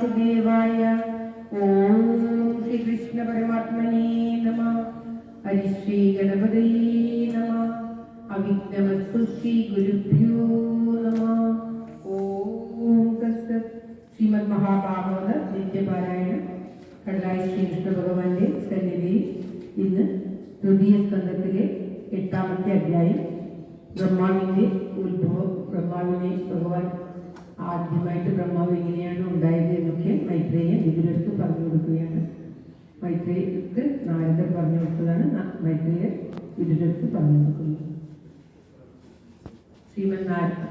വാസുദേവായ. ഓം ശ്രീകൃഷ്ണ പരമാത്മനേ നമഃ. ഹരിശ്രീ ഗണപതയേ നമഃ. അവിഘ്നമസ്തു ശ്രീ ഗുരുഭ്യോ നമഃ. ഓം തത്സത്. ശ്രീമദ് മഹാഭാഗവത നിത്യപാരായണം കടലായി ശ്രീകൃഷ്ണ ഭഗവാന്റെ സന്നിധിയിൽ ഇന്ന് തൃതീയ സ്കന്ധത്തിലെ 8ാമത്തെ അധ്യായം ബ്രഹ്മാവിന്റെ ഉത്ഭവം. ബ്രഹ്മാവിനെ ഭഗവാൻ ആദ്യമായിട്ട് ബ്രഹ്മാവ് എങ്ങനെയാണ് ഉണ്ടായത് എന്നൊക്കെ മൈത്രേയ വിദുരർക്ക് പറഞ്ഞു കൊടുക്കുകയാണ്. മൈത്രേയർക്ക് നാരദർ പറഞ്ഞു കൊടുത്തതാണ് മൈത്രേയ വിദുരർക്ക് പറഞ്ഞു കൊടുക്കുന്നത്.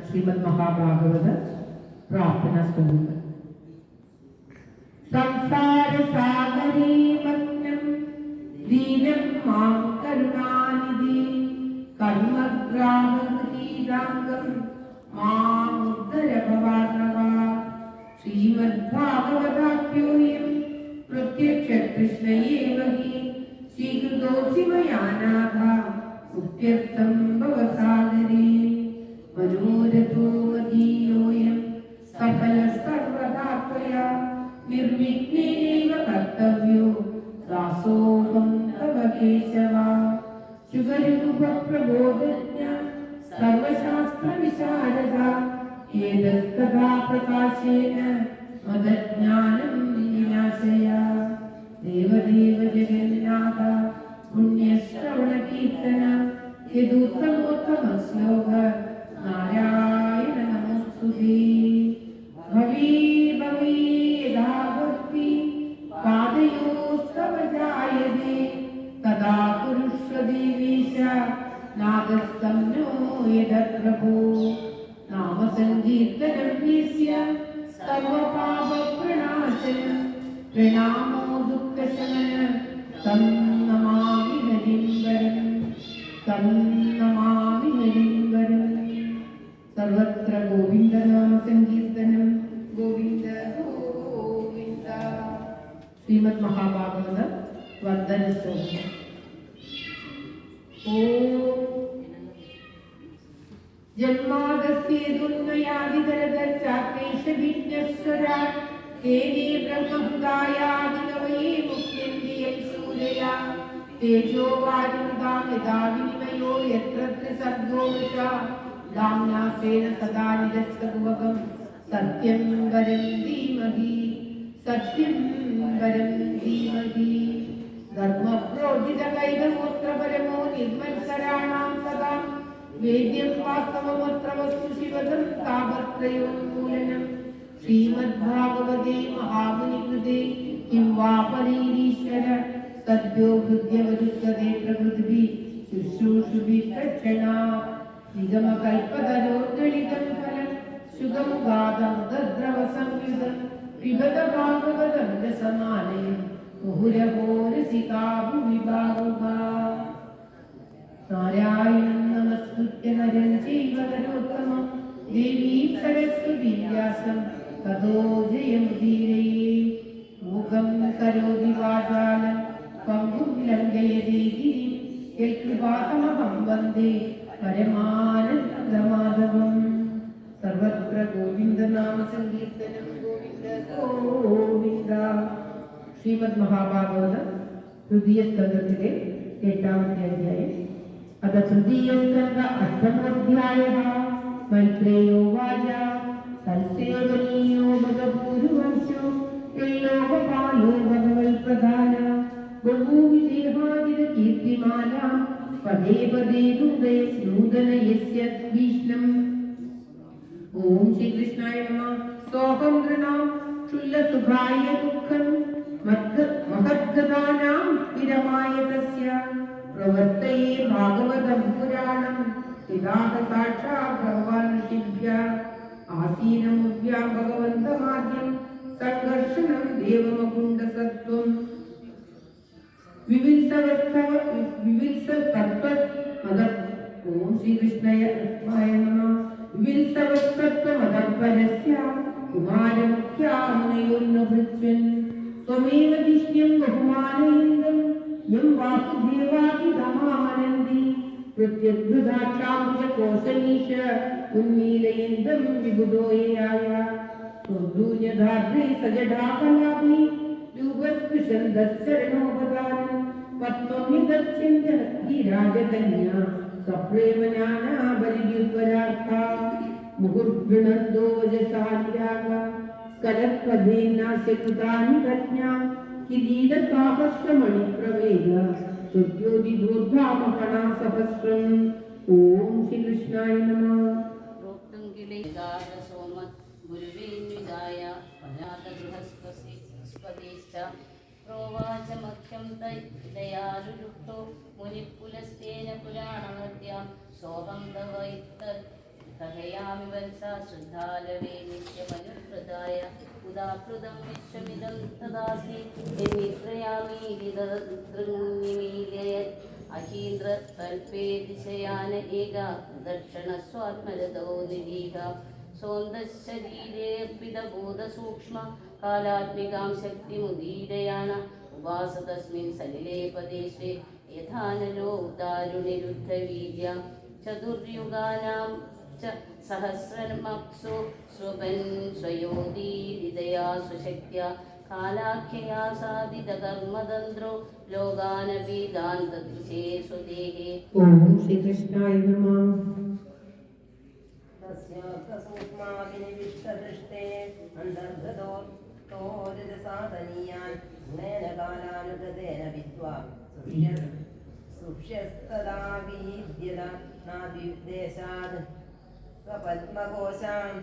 ശ്രീമദ് മഹാഭാഗവത പ്രാർത്ഥനാ സ്കന്ധങ്ങൾ. സംസാര സാഗരേ മഗ്നം ദീനം മാം കരുണാനിധി കർമ്മഗ്രാമഗീതാംഗം മാം ഉദ്ധര ഭവാർണവ. ശ്രീമദ്ഭാഗവതാഖ്യോയം പ്രത്യക്ഷ കൃഷ്ണയേവ ഹി സ്വീകൃതോऽസി മയാ നാഥ ഉക്ത്യർത്ഥം ഭവസാഗരേ. മനോരഥോ മദീയോയം സഫല സർവദാ ത്വയാ നിർവിഘ്നേനൈവ കർത്തവ്യോ ദാസോഹം തവ കേശവ. ശുഭരൂപപ്രബോധജ്ഞ സർവശാസ്ത്ര വിശാരദ ഏതത്കഥാ പ്രകാശേന മദജ്ഞാനം വിനാശയ. ദേവദേവ ജഗന്നാഥ പുണ്യശ്രവണ കീർത്തന യദുത്തമോത്തമ ശ്ലോക നാരായണ നമസ്തുതേ. ഭവീ ഭവീ യഥാ ഭക്തി പാദയോസ്തവ ജായതേ തദാ കുരുഷ്വ ദേവീശ നാഗസ്തം നോ യദപ്രഭോ. നാമസങ്കീർത്തനം യസ്യ സർവപാപ പ്രണാശനം പ്രണാമോ ദുഃഖശമന തം നമാമി ഹരിംബരം തം നമാമി ഹരിംബരം. സർവത്ര ഗോവിന്ദനാമ സങ്കീർത്തനം ഗോവിന്ദ ഗോവിന്ദ. ശ്രീമദ് മഹാഭാഗവത വന്ദന സ്തോത്രം. ഓം ജന്മാദസ്യേതുന്മയാദിതരതശ്ചാക്ലേശവിഘ്നസ്വരാട് തേനേ ബ്രഹ്മഹൃദായാദികവയേ മുഹ്യന്തിയം സൂരയാ. തേജോ വാരിമൃതാം യഥാ വിനിമയോ യത്ര ത്രിസർഗോ മൃഷാ ധാമ്നാസേന സദാ നിരസ്തകുവകം സത്യം വരം ധീമഹി സത്യം വരം ധീമഹി. ധർമ്മപ്രോജിതകൈതമോത്രപരമോ നിർമത്സരാണാം സദാ വേദ്യം വാസ്തവമത്ര വസ്തു ശിവദം താപത്രയോന്മൂലനം. ശ്രീമദ്ഭാഗവതേ മഹാമുനികൃതേ കിം വാ പരീരീശ്വര സദ്യോ ഹൃദ്യവരുദ്ധതേ പ്രകൃതി ശുശ്രൂഷുഭിः തക്ഷണാ. നിഗമകൽപ്പതരോർഗളിതം ഫലം ശുഗമുഖാദം തദ്രവ സംയുതം പിബത ഭാഗവതം രസമാലയം മുഹുരഹോ രസികാ ഭുവി ബാഹുകാ. നാരായണം നമസ്കൃത്യ നരം ചൈവ നരോത്തമം ദേവീം സരസ്വതീം വ്യാസം തതോ ജയമുദീരയേ. മൂകം കരോതി വാചാലം പങ്കും ലംഘയതേ ഗിരിം യത്കൃപാതമഹം വന്ദേ പരമാനന്ദമാധവം. സർവത്ര ഗോവിന്ദനാമ സങ്കീർത്തനം ഗോവിന്ദ ഗോവിന്ദ. ശ്രീമദ് മഹാഭാഗവത തൃതീയ സ്കന്ധത്തിലെ 8ാമത്തെ അധ്യായം. അത തൃതീയ സ്കന്ധ 8ാമോऽധ്യായഃ. മൈത്രേയോ വാച സൽസേവനീയോ ഭഗപൂർവംശോ യല്ലോകപാലോ ഭഗവൽപ്രധാന ബഭൂവിദേഹാദിന കീർത്തിമാലാം പദേ പദേ നൂതന യസ്യ ഭീഷ്ണം. ഓം ശ്രീകൃഷ്ണായ നമഃ. സോഹം നൃണാം ക്ഷുല്ലസുഖായ ദുഃഖം മഹദ്ഗതാനാം സ്ഥിരമായ തസ്യ പ്രവർത്തയേ ഭാഗവതം പുരാണം യഥാ സാക്ഷാത് ഭഗവാൻ ഋഷിഭ്യഃ ആസീനമുഭ്യാം ഭഗവന്തമാദ്യം സംഘർഷണം ദേവമകുണ്ഡസത്വം ഓം ശ്രീകൃഷ്ണായ നമഃ. വിവിത്സവസ്തത്വമതപരസ്യ കുമാരമുഖ്യാമുനയോന്നഭൃച്ഛൻ ത്വമേവ ധിഷ്ണ്യം ബഹുമാനയന്തം യം വാസുദേവാദിതമാമനന്തി പ്രത്യദ്ഭുതാക്ഷാംശ കോശനീശ ഉന്മീലയന്തം വിബുധോയായ. സുർദൂര്യധാത്രി സജടാകലാപി യുഗസ്പൃശന്തരണോപദാനം പത്മമിതച്ഛിന്ദീരാജകന്യ സപ്രേമനാനാബലിയുപരാർത്ഥ മുഹുർഗൃണന്തോ വജസാലിരാഗ സ്കലത്വധേനാസ്യകൃതാനി പ്രജ്ഞാ കിരീടസാഹസ്രമണിപ്രവേഗ സുദ്യോതിദൂർധാമകണാസഹസ്രം. ഓം ശ്രീകൃഷ്ണായ നമഃ. ഗുരുവേന്വിതായ ബൃഹസ്പതിശ്ച പ്രോവാച മഖ്യം ദയാലുരുക്തോ മുനിപുലസ്തേന പുരാണമദ്യാം സോഹം തവ കഥയാമി വത്സ ശ്രദ്ധാലവേ നിത്യമനുപ്രദായ ഉദാകൃതം വിശ്വമിദം തദാസി എന്നിത്രയാമീലിതൃങ്ങിമീലയത് അഹീന്ദ്ര തൽപേ ദിശയാന ഏക ദർശനസ്വാത്മരതോ നിരീഹ സോന്തശരീരേർപ്പിതബോധസൂക്ഷ്മ കാലാത്മികാം ശക്തിമുദീരയാണ ഉവാസ തസ്മിൻ സലിലേ പദേശേ യഥാനലോ ദാരുണിരുദ്ധവീര്യാം ചതുർയുഗാനാം ച സഹസ്രമപ്സു സ്വപൻ സ്വയോദീരിതയാ സ്വശക്ത്യാ കാലാഖ്യയാ സാധിതകർമ്മതന്ത്രോ ലോകാനപീതാന്തദൃശേ സ്വദേഹേ. ഓം ശ്രീകൃഷ്ണായ നമഃ. സൂക്ഷ്മാവിനിവിഷ്ടദൃഷ്ടേ അന്തർഗതോരസാധനീയാൻ ഗുണേനകാലാനുഗതേന വിദ്വാ സുഷ്യസ്തദാ വീദ്യത നാദിദേശാദ് സ്വപത്മകോശാം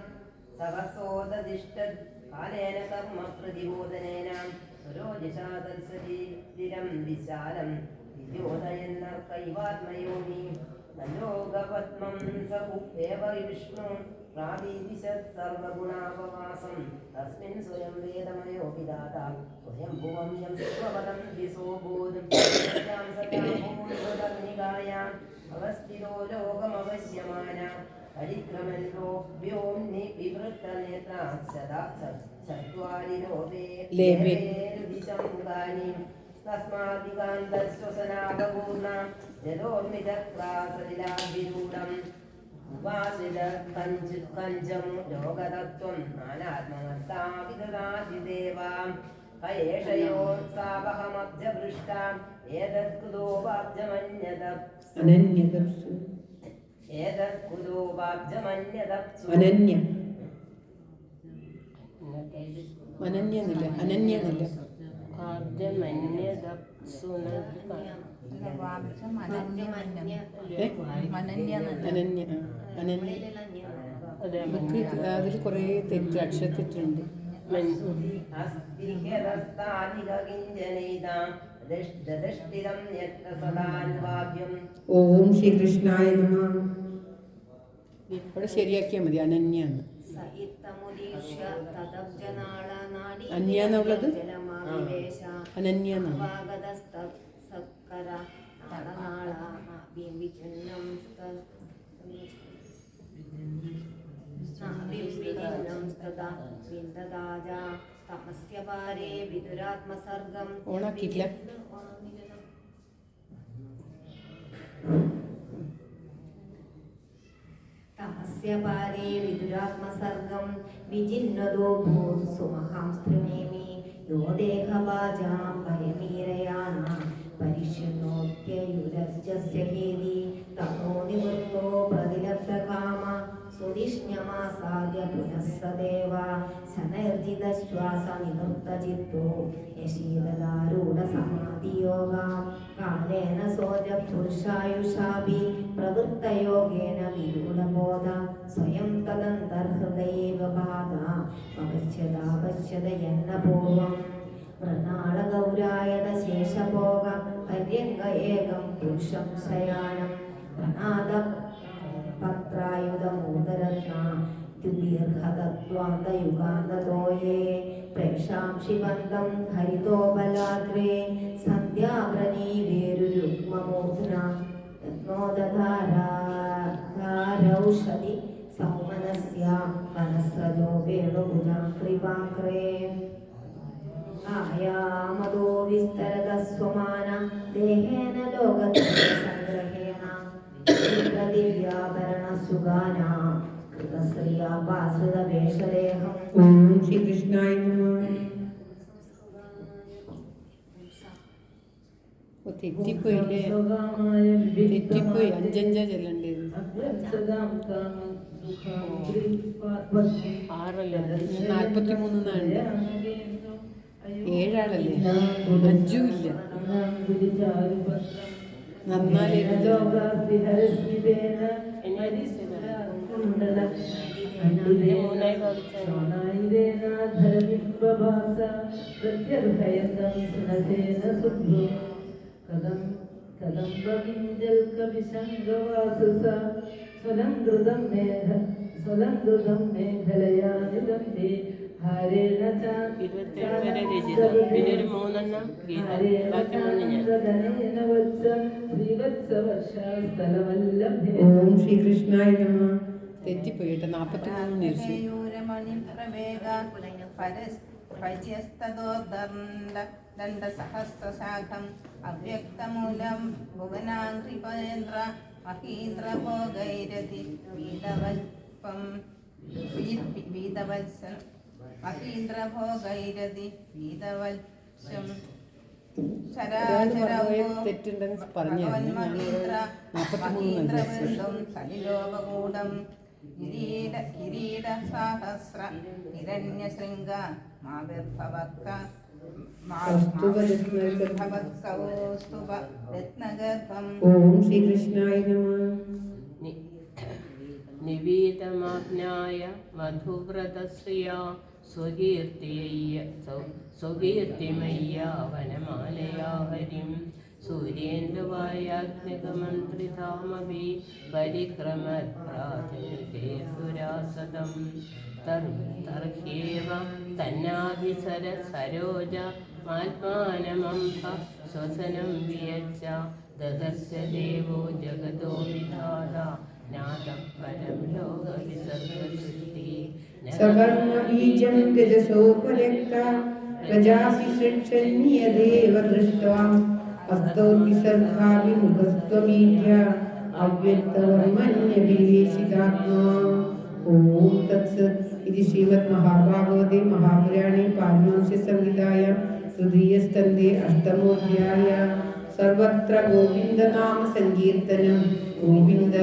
സഹസോദദിഷ്ടദ് കാലേന കർമ്മ പ്രതിബോധനേന സ്വരോജിഷാ തത്സരീരം വിശാലം വിദ്യോദയന്നർക്കൈവാത്മയോനി ലോകപത്മം സഹുദേവ വിഷ്ണു പ്രാവിശത് സർവഗുണാപവാസം തസ്മിൻ സ്വയം വേദമയോ വിദാത സ്വയം ഭുവം യം സർവപദം ദിസോബോധം സത്യാം അവസ്ഥിതോ ലോകമവശ്യമാന പരിക്രമന്യോഭ്യോംനി വിവൃത്ത നേത്ര സദാ ചത്വാരി ലോകേരുദിശംഗാനി തസ്മാദികാന്തശ്വസനാപൂർണ ജലോർമിതക്രാസലിലാഭിരൂഢം ഉപാസിത കഞ്ചം ലോകതത്വം നാനാത്മനത്താവിദാതിദേവാം കയേഷയോത്സാവഹമബ്ജപൃഷ്ടാം ഏതത്കുതോപാബ്ജമന്യതപ്സു അനന്യതപ്സു ഏതത്കുതോപാബ്ജമന്യതപ്സു അനന്യ അനന്യന്നില്ല അനന്യന്നില്ല അതിൽ കുറെ തെറ്റ് അക്ഷരത്തിട്ടുണ്ട്. ഓം ശ്രീകൃഷ്ണായ നമഃ. ഇവിടെ ശരിയാക്കിയാൽ മതി അനന്യാന്ന്. അന്യാന്നുള്ളത് അനന്യാന്നാണ്. ഓണാക്കിയില്ല. തമസ്യപാരേ വിദുരാത്മസർഗം വിജിന്നതോ ഭൂസുമഹാം സ്ത്രീണേമി യോ ദേഹവാചാം ഭയമീരയാണ പരിഷ്യനോത്യയുരജ്ജസ്യ ഹേതി തമോ നിവൃത്തോ പ്രതിലബ്ധകാമ സുദിഷ്ണ്യമാസാദ്യ പുനഃ സദേവ ശനർജിതശ്വാസനിവൃത്തചിത്തോ യശീതദാരൂഢസമാധിയോഗാം കാലേന സോജ പുരുഷായുഷാഭി പ്രവൃത്തയോഗേന വിരൂഢബോധ സ്വയം തദന്തർഹൃദയേവ ബാധ പശ്യത പൂർവം മൃണാളഗൗരായത ശേഷഭോഗ പര്യങ്ക ഏകം പുരുഷം ശയാനം പ്രണാദ പത്രായുധമൂതരത്ന യുഗാന്തതോയേ പ്രേക്ഷാംശിബന്ധം ഹരിതോബലാഗ്രേ സന്ധ്യാപ്രണീവേരുരുക്മമൂർധന രത്നോദധാരൗഷധി സൗമനസ്യ വനസ്രജോ വേണുഭുജാം കൃപാഗ്രേ ആയാമദോ വിസ്തരത സ്വമാന ദേഹേന ലോകത്രയ സംഗ്രഹേണ ദിവ്യാഭരണ സുഗാന ശ്രീയാപാശ്രിതവേഷദേഹം ഓം ശ്രീകൃഷ്ണായ നമഃ. ഓ, തെറ്റിപ്പോയില്ലേ? തെറ്റിപ്പോയി. അഞ്ചഞ്ചാ ചെല്ലണ്ടേത്. 6അല്ലേ? 43 എന്നാണ്ട്. 7 ആളല്ലേ? 5ഉം ഇല്ല. നന്നാലേ ഓം ശ്രീകൃഷ്ണായ നമഃ. തെറ്റിപ്പോയി കേട്ടോ. 43 നേരിച്ചു. ദണ്ഡസഹസ്രശാഖം അവ്യക്തമൂലം ഭുവനാംഗ്രിപേന്ദ്ര മഹീന്ദ്രഭോഗൈരതി വീതവൽപം വീതവത്സം മഹീന്ദ്രഭോഗൈരതി വീതവത്സം തെറ്റുണ്ടെങ്കിൽ പറഞ്ഞു മഹീന്ദ്രവൃന്ദം സലിലോപകൂടം കിരീട സഹസ്ര ഹിരണ്യശൃംഗ മാവിർഭവക്ക രത്നഗർഭം. ഓം ശ്രീകൃഷ്ണായ നമഃ. നിവേദമാജ്ഞായ മധുവ്രതശ്രിയാ സ്വകീർത്തിമയ്യ വനമാലയാ ഹരിം സൂര്യേന്ദുവായാത്മികമന്ത്രിധാമഭി പരിക്രമത് പ്രാതിനിധേസുരാസദം തർഹ്യേവ തന്നാഭിസര സരോജ ആത്മാനമംഭ ശ്വസനം വിയച്ച ദദർശ ദേവോ ജഗതോ വിധാത ജ്ഞാതപരം ലോകവിസർഗസിദ്ധി സകർമ്മബീജം രജസോപരക്ത പ്രജാപി സൃക്ഷന്യദേവ ദൃഷ്ട്വാ ഹസ്തോർവിസർഗാഭിമുഖസ്ത്വമീഡ്യ അവ്യക്തവർമ്മന്യവിവേശിതാത്മാ. ഓം തത്സത്. ഇതി ശ്രീമദ് മഹാഭാഗവതേ മഹാപുരാണേ പാരമഹംസ്യ സംഹിതായാം തൃതീയസ്കന്ധേ അഷ്ടമോധ്യായ. സർവത്ര ഗോവിന്ദനാമ സങ്കീർത്തനം. ഗോവിന്ദ